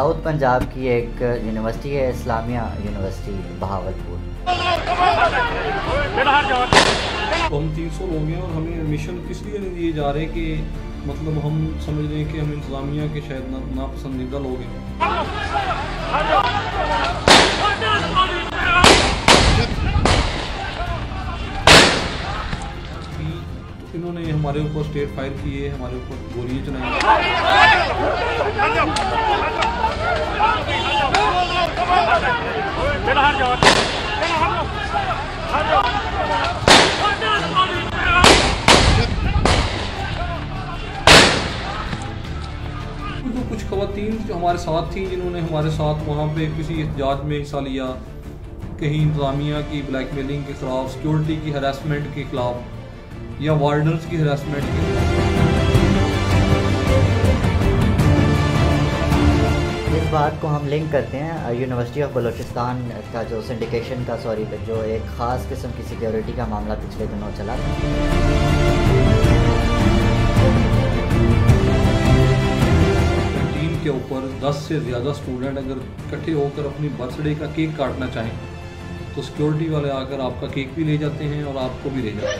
South Punjab की एक university है, इस्लामिया यूनिवर्सिटी बहावलपुर। हम 300 लोग हैं और हमें एडमिशन इसलिए नहीं दिए जा रहे कि मतलब हम समझ रहे हैं कि हम इंतज़ामिया के शायद नापसंदीदा लोग हैं। तो इन्होंने हमारे ऊपर स्टेट फायर किए, हमारे ऊपर गोलियां चलाई। तो कुछ खवातीन जो हमारे साथ थी, जिन्होंने हमारे साथ वहाँ पे किसी एहतजाज में हिस्सा लिया, कहीं इंतज़ामिया की ब्लैकमेलिंग के ख़िलाफ़, सिक्योरिटी की हरासमेंट के ख़िलाफ़ या वार्डन्स की हरासमेंट के खिलाफ। इस बात को हम लिंक करते हैं यूनिवर्सिटी ऑफ बलूचिस्तान का जो सिंडिकेशन का जो एक ख़ास किस्म की सिक्योरिटी का मामला पिछले दिनों चला था। कैंटीन के ऊपर 10 से ज़्यादा स्टूडेंट अगर इकट्ठे होकर अपनी बर्थडे का केक काटना चाहें तो सिक्योरिटी वाले आकर आपका केक भी ले जाते हैं और आपको भी ले जाते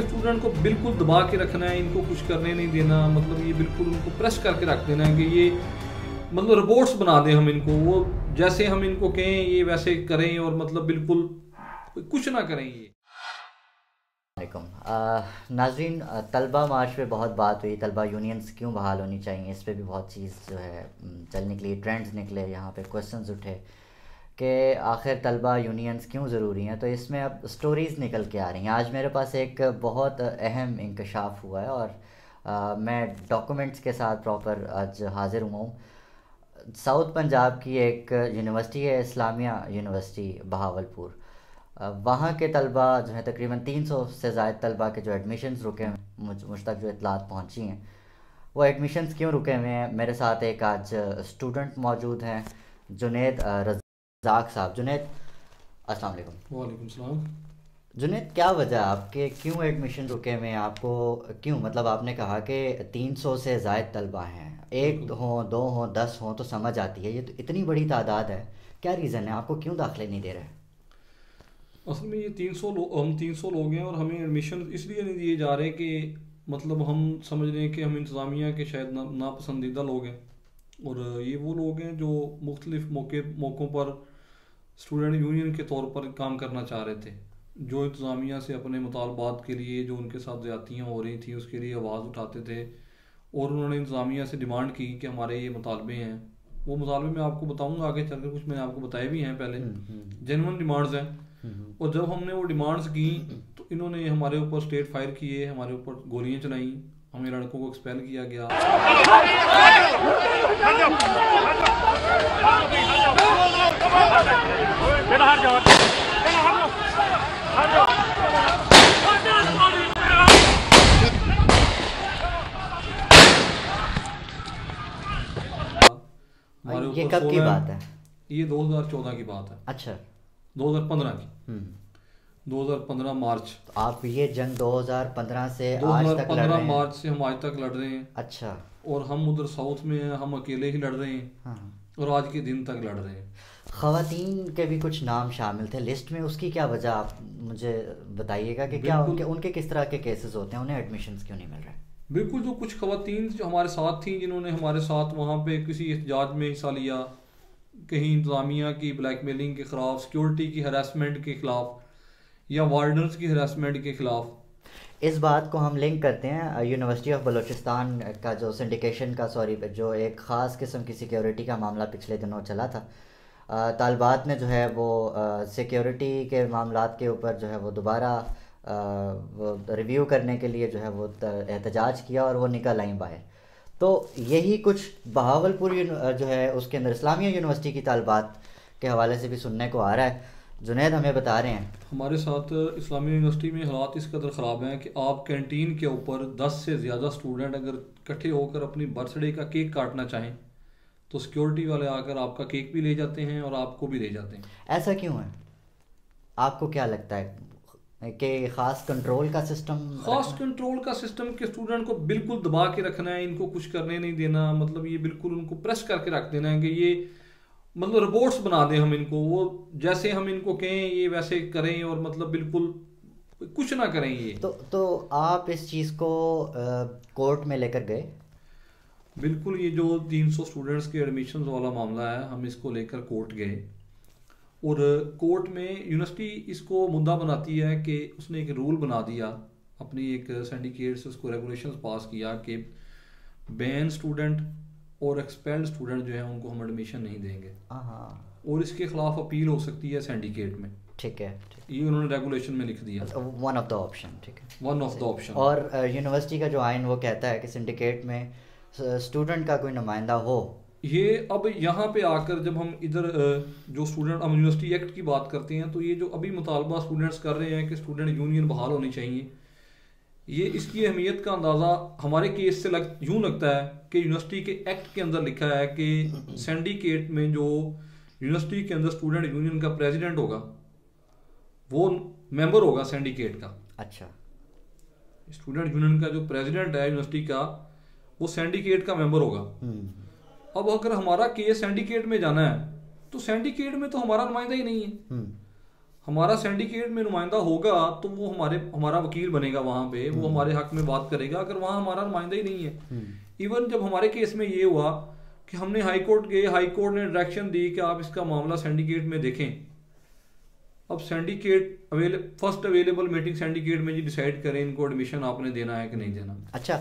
स्टूडेंट को बिल्कुल दबा के रखना है, इनको कुछ करने नहीं देना, मतलब ये बिल्कुल उनको प्रेस करके रख देना है कि ये मतलब रोबोट्स बना दें हम इनको, वो जैसे हम इनको कहें ये वैसे करें और मतलब बिल्कुल कुछ ना करें ये। नाज़रीन, तलबा मार्च पे बहुत बात हुई, तलबा यूनियंस क्यों बहाल होनी चाहिए, इस पे भी बहुत चीज़ जो है चल निकली, ट्रेंड्स निकले, यहाँ पे क्वेश्चंस उठे कि आखिर तलबा यूनियंस क्यों ज़रूरी हैं। तो इसमें अब स्टोरीज़ निकल के आ रही हैं। आज मेरे पास एक बहुत अहम इंकशाफ हुआ है और मैं डॉक्यूमेंट्स के साथ प्रॉपर आज हाज़िर हुआ हूँ। साउथ पंजाब की एक यूनिवर्सिटी है, इस्लामिया यूनिवर्सिटी बहावलपुर। वहाँ के तलबा जो है तकरीबन 300 से ज़ायद तलबा के जो एडमिशन्स रुके हैं, मुझ तक जो इतलात पहुँची हैं, वो एडमिशन्स क्यों रुके हुए हैं। मेरे साथ एक आज स्टूडेंट मौजूद हैं, जुनैद रज़ाक साहब। जुनैद, अस्सलाम वालेकुम। वालेकुम सलाम। जुनैद, क्या वजह आपके क्यों एडमिशन रुके हुए हैं? आपको क्यों, मतलब आपने कहा कि 300 से ज़ायद तलबा हैं, एक हों, 2 हों, 10 हों तो समझ आती है, ये तो इतनी बड़ी तादाद है, क्या रीज़न है, आपको क्यों दाखिले नहीं दे रहे? असल में ये 300 लोग हैं और हमें एडमिशन इसलिए नहीं दिए जा रहे कि मतलब हम समझ रहे हैं कि हम इंतज़ामिया के शायद नापसंदीदा लोग हैं, और ये वो लोग हैं जो मुख्तलिफ मौक़ों पर स्टूडेंट यूनियन के तौर पर काम करना चाह रहे थे, जो इंतज़ामिया से अपने मुतालबात के लिए जो उनके साथ ज़्यादतियाँ हो रही थी उसके लिए आवाज़ उठाते थे, और उन्होंने इंतज़ामिया से डिमांड की कि हमारे ये मुतालबे हैं। वो मुतालबे मैं आपको बताऊँगा आगे चलकर, कुछ मैंने आपको बताए भी हैं पहले, जेन्युइन डिमांड्स हैं। और जब हमने वो डिमांड्स की तो इन्होंने हमारे ऊपर स्टेट फायर किए, हमारे ऊपर गोलियां चलाई, हमें लड़कों को एक्सपेल किया गया। ये कब की बात है? ये 2014 की बात है। अच्छा, 2015 की। 2015 मार्च। तो आप ये जंग 2015 से आज तक लड़ रहे हैं? मार्च से हम आज तक लड़ रहे हैं। अच्छा। और हम उधर साउथ में हैं, हम अकेले ही लड़ रहे हैं। हाँ। और आज के दिन तक लड़ रहे हैं। ख़वातीन के भी कुछ नाम शामिल थे लिस्ट में, उसकी क्या वजह, आप मुझे बताइएगा कि क्या उनके किस तरह के केसेस होते हैं, उन्हें एडमिशन्स क्यों नहीं मिल रहे? बिल्कुल, जो कुछ खवातीन जो हमारे साथ थी, जिन्होंने हमारे साथ वहाँ पे किसी एहतजाज में हिस्सा लिया, कहीं इंतज़ामिया की ब्लैकमेलिंग के ख़िलाफ़, सिक्योरिटी की हरासमेंट के ख़िलाफ़ या वार्डन्स की हरासमेंट के ख़िलाफ़। इस बात को हम लिंक करते हैं यूनिवर्सिटी ऑफ बलूचिस्तान का जो सिंडिकेशन का जो एक ख़ास किस्म की सिक्योरिटी का मामला पिछले दिनों चला था। तालिबात ने जो है वो सिक्योरिटी के मामलात के ऊपर जो है वो दोबारा वो रिव्यू करने के लिए जो है वो एहतजाज किया और वो निकल आई बाहर। तो यही कुछ बहावलपुर जो है उसके अंदर इस्लामिया यूनिवर्सिटी की तालबात के हवाले से भी सुनने को आ रहा है। जुनैद हमें बता रहे हैं हमारे साथ इस्लामिया यूनिवर्सिटी में हालात इस कदर ख़राब हैं कि आप कैंटीन के ऊपर 10 से ज़्यादा स्टूडेंट अगर इकट्ठे होकर अपनी बर्थडे का केक काटना चाहें तो सिक्योरिटी वाले आकर आपका केक भी ले जाते हैं और आपको भी ले जाते हैं। ऐसा क्यों है? आपको क्या लगता है कि ख़ास कंट्रोल का सिस्टम के स्टूडेंट को बिल्कुल दबा के रखना है, इनको कुछ करने नहीं देना, मतलब ये बिल्कुल उनको प्रेस करके रख देना है कि ये मतलब रोबोट्स बना दें हम इनको, वो जैसे हम इनको कहें ये वैसे करें और मतलब बिल्कुल कुछ ना करें ये। तो आप इस चीज़ को कोर्ट में लेकर गए? बिल्कुल, ये जो 300 स्टूडेंट्स के एडमिशन वाला मामला है हम इसको लेकर कोर्ट गए और कोर्ट में यूनिवर्सिटी इसको मुद्दा बनाती है कि उसने एक रूल बना दिया, अपनी एक सिंडिकेट से उसको रेगुलेशंस पास किया कि बैन स्टूडेंट और एक्सपेल्ड स्टूडेंट जो है उनको हम एडमिशन नहीं देंगे और इसके खिलाफ अपील हो सकती है सिंडिकेट में। ठीक है, ये उन्होंने रेगुलेशन में लिख दिया, वन ऑफ द ऑप्शन। ठीक है, वन ऑफ द ऑप्शन। और यूनिवर्सिटी का जो आइन वो कहता है कि सिंडिकेट में स्टूडेंट का कोई नुमाइंदा हो। ये अब यहाँ पे आकर जब हम इधर जो स्टूडेंट हम यूनिवर्सिटी एक्ट की बात करते हैं तो ये जो अभी मुतालबा स्टूडेंट्स कर रहे हैं कि स्टूडेंट यूनियन बहाल होनी चाहिए, ये इसकी अहमियत का अंदाज़ा हमारे केस से यूँ लगता है कि यूनिवर्सिटी के एक्ट के अंदर लिखा है कि सिंडिकेट में जो यूनिवर्सिटी के अंदर स्टूडेंट यूनियन का प्रेसिडेंट होगा वो मेंबर होगा सिंडिकेट का। अच्छा, स्टूडेंट यूनियन का जो प्रेसिडेंट है यूनिवर्सिटी का वो सिंडिकेट का मेंबर होगा। अब अगर हमारा केस सिंडिकेट में जाना है तो सिंडिकेट में तो हमारा नुमाइंदा ही नहीं है। हमारा सिंडिकेट में नुमाइंदा होगा तो वो हमारा वकील बनेगा वहाँ पे, वो हमारे हक में बात करेगा, अगर वहाँ हमारा नुमाइंदा ही नहीं है। इवन जब हमारे केस में ये हुआ कि हमने हाई कोर्ट गए, हाई कोर्ट ने डायरेक्शन दी कि आप इसका मामला सिंडिकेट में देखें। अब syndicate first available meeting syndicate में जी डिसाइड करें इनको एडमिशन आपने देना है कि नहीं देना। अच्छा,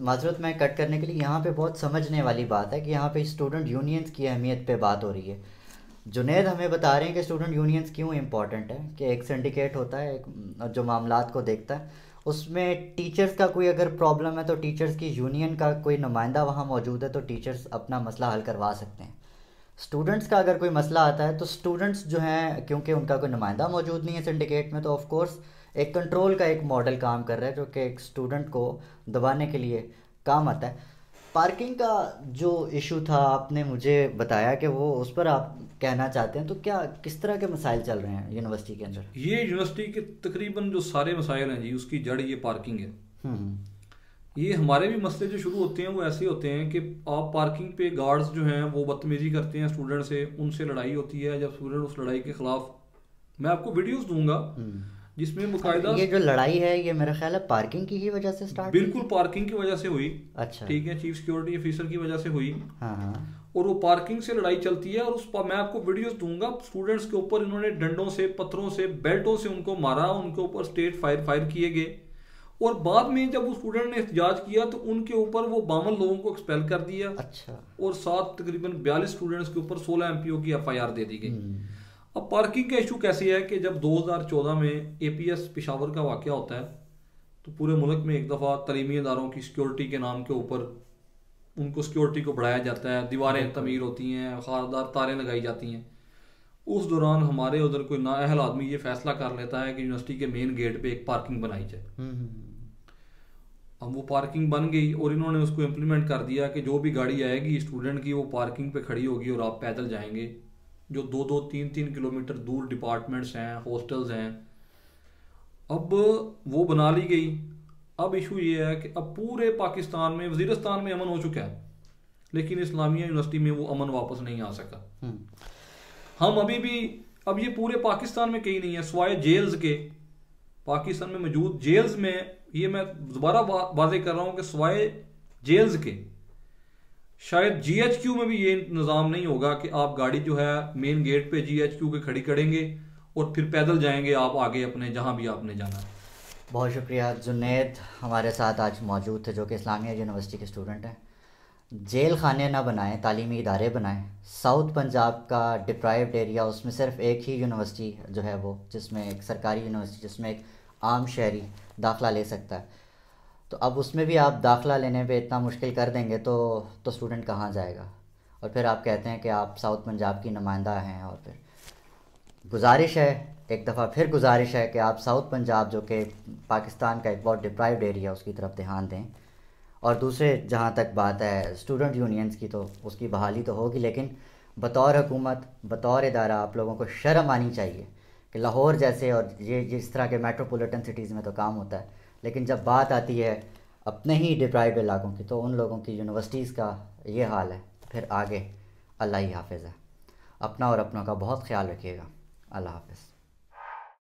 माजरत मैं कट करने के लिए, यहाँ पे बहुत समझने वाली बात है कि यहाँ पे स्टूडेंट यूनियंस की अहमियत पे बात हो रही है। जुनैद हमें बता रहे हैं कि स्टूडेंट यूनियंस क्यों इम्पॉर्टेंट है, कि एक सिंडिकेट होता है एक जो मामलात को देखता है, उसमें टीचर्स का कोई अगर प्रॉब्लम है तो टीचर्स की यूनियन का कोई नुमाइंदा वहाँ मौजूद है तो टीचर्स अपना मसला हल करवा सकते हैं। स्टूडेंट्स का अगर कोई मसला आता है तो स्टूडेंट्स जो हैं, क्योंकि उनका कोई नुमाइंदा मौजूद नहीं है सिंडिकेट में, तो ऑफ कोर्स एक कंट्रोल का एक मॉडल काम कर रहा है जो कि एक स्टूडेंट को दबाने के लिए काम आता है। पार्किंग का जो इशू था आपने मुझे बताया कि वो उस पर आप कहना चाहते हैं, तो क्या किस तरह के मसाइल चल रहे हैं यूनिवर्सिटी के अंदर? ये यूनिवर्सिटी के तकरीबन जो सारे मसाइल हैं जी उसकी जड़ ये पार्किंग है। ये हमारे भी मसले जो शुरू होते हैं वो ऐसे होते हैं कि आप पार्किंग पे गार्ड्स जो हैं वो बदतमीजी करते हैं स्टूडेंट से, उनसे लड़ाई होती है। जब स्टूडेंट उस लड़ाई के खिलाफ, मैं आपको वीडियोस दूंगा जिसमें मुकायदा, ये जो लड़ाई है ये मेरा ख्याल है पार्किंग की ही वजह से स्टार्ट, बिल्कुल पार्किंग की वजह से हुई। अच्छा, ठीक है, चीफ सिक्योरिटी ऑफिसर की वजह से हुई। हाँ, और वो पार्किंग से लड़ाई चलती है और मैं आपको वीडियोस दूंगा, स्टूडेंट्स के ऊपर इन्होंने डंडों से, पत्थरों से, बेल्टों से उनको मारा, उनके ऊपर स्टेट फायर किए गए और बाद में जब उस स्टूडेंट ने एहतजाज किया तो उनके ऊपर वो 52 लोगों को एक्सपेल कर दिया। अच्छा, और साथ तकरीबन 42 स्टूडेंट्स के ऊपर 16 एमपीओ की एफआईआर दे दी गई। अब पार्किंग का इशू कैसे है कि जब 2014 में एपीएस पेशावर का वाकया होता है तो पूरे मुल्क में एक दफ़ा तलीमी इदारों की सिक्योरिटी के नाम के ऊपर उनको सिक्योरिटी को बढ़ाया जाता है, दीवारें तमीर होती हैं, खारदार तारें लगाई जाती हैं। उस दौरान हमारे उधर कोई नाअहल आदमी ये फैसला कर लेता है कि यूनिवर्सिटी के मेन गेट पे एक पार्किंग बनाई जाए। अब वो पार्किंग बन गई और इन्होंने उसको इम्प्लीमेंट कर दिया कि जो भी गाड़ी आएगी स्टूडेंट की वो पार्किंग पे खड़ी होगी और आप पैदल जाएंगे। जो 2-2, 3-3 किलोमीटर दूर डिपार्टमेंट्स हैं, हॉस्टल्स हैं, अब वो बना ली गई। अब इशू ये है कि अब पूरे पाकिस्तान में, वजीरिस्तान में अमन हो चुका है लेकिन इस्लामिया यूनिवर्सिटी में वो अमन वापस नहीं आ सका। हम अभी भी, अब ये पूरे पाकिस्तान में कहीं नहीं है सिवाय जेल्स के, पाकिस्तान में मौजूद जेल्स में, ये मैं दोबारा वाज़ेह कर रहा हूँ कि सिवाय जेल्स के शायद जीएचक्यू में भी ये निज़ाम नहीं होगा कि आप गाड़ी जो है मेन गेट पे जीएचक्यू के खड़ी करेंगे और फिर पैदल जाएंगे आप आगे अपने जहाँ भी आपने जाना है। बहुत शुक्रिया। जुनैद हमारे साथ आज मौजूद थे जो कि इस्लामिया यूनिवर्सिटी के स्टूडेंट हैं। जेल खाने ना बनाएं, तालीमी इदारे बनाएं। साउथ पंजाब का डिप्राइव्ड एरिया, उसमें सिर्फ एक ही यूनिवर्सिटी जो है वो, जिसमें एक सरकारी यूनिवर्सिटी जिसमें एक आम शहरी दाखिला ले सकता है। तो अब उसमें भी आप दाखिला लेने पे इतना मुश्किल कर देंगे तो स्टूडेंट कहाँ जाएगा। और फिर आप कहते हैं कि आप साउथ पंजाब की नुमाइंदा हैं, और फिर गुजारिश है, एक दफ़ा फिर गुजारिश है कि आप साउथ पंजाब जो कि पाकिस्तान का एक बहुत डिप्राइव्ड एरिया, उसकी तरफ ध्यान दें। और दूसरे, जहाँ तक बात है स्टूडेंट यूनियंस की, तो उसकी बहाली तो होगी, लेकिन बतौर हुकूमत, बतौर इदारा आप लोगों को शर्म आनी चाहिए कि लाहौर जैसे और ये जिस तरह के मेट्रोपॉलिटन सिटीज़ में तो काम होता है, लेकिन जब बात आती है अपने ही डिप्राइव्ड इलाकों की, तो उन लोगों की यूनिवर्सिटीज़ का ये हाल है। फिर आगे अल्लाह ही हाफिज़ है। अपना और अपनों का बहुत ख्याल रखिएगा। अल्लाह हाफिज़।